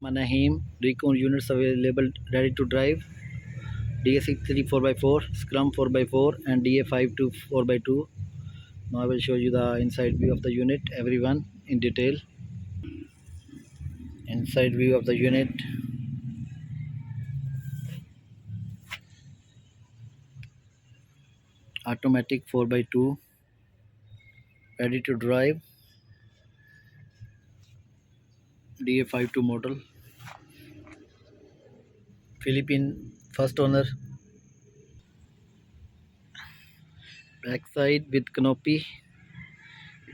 Manahim, recon units available ready to drive, da63 4x4, scrum 4x4 and da52 4x2. Now I will show you the inside view of the unit, everyone in detail. Inside view of the unit. Automatic 4x2, ready to drive, da52 model. Philippine first owner. Backside with canopy.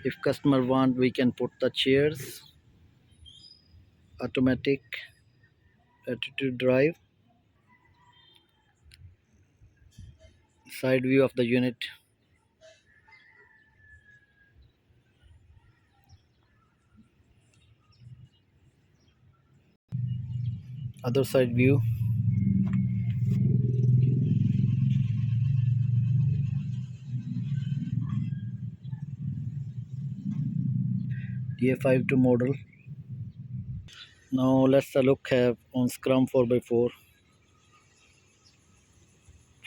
If customer want, we can put the chairs. Automatic, ready to drive. Side view of the unit. Other side view. Da52 model. Now let's look have on scrum 4x4,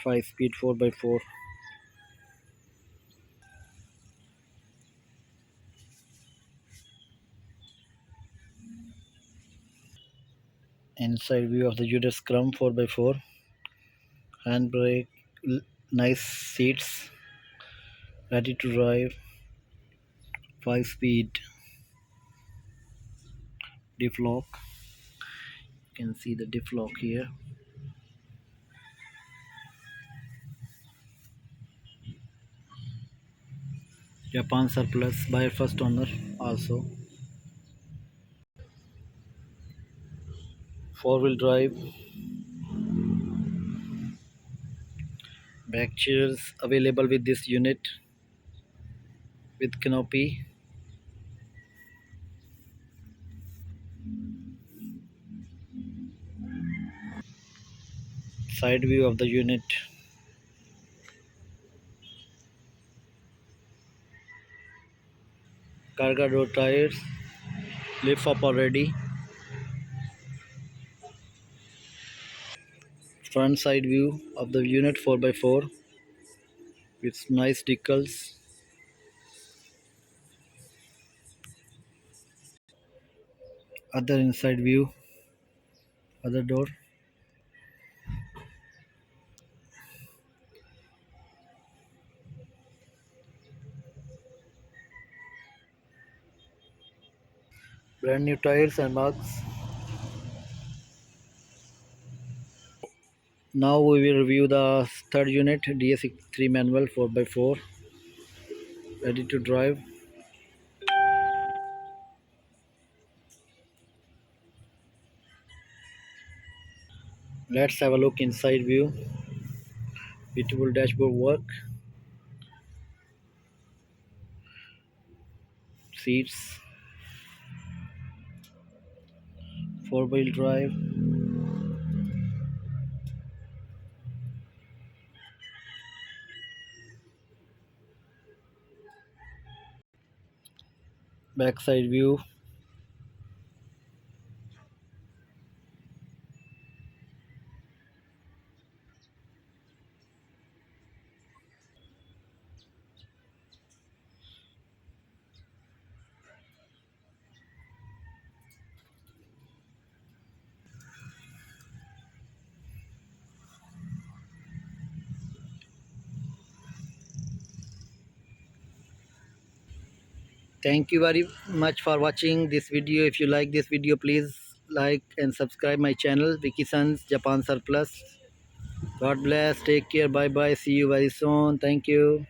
5 speed 4x4. Inside view of the unit scrum 4x4. Handbrake, nice seats, ready to drive, 5 speed diff lock. You can see the diff lock here. Japan surplus by first owner also. 4-wheel drive. Back chairs available with this unit with canopy. Side view of the unit. Cargo door tires, lift up already. Front side view of the unit 4x4 with nice decals. Other inside view, other door. Brand new tires and mugs. Now we will review the third unit, da63 manual 4x4, ready to drive. Let's have a look inside view. Beautiful dashboard work. Seats. 4-wheel drive. Backside view. Thank you very much for watching this video. If you like this video, please like and subscribe my channel, Vicky Sons Japan Surplus. God bless. Take care. Bye bye. See you very soon. Thank you.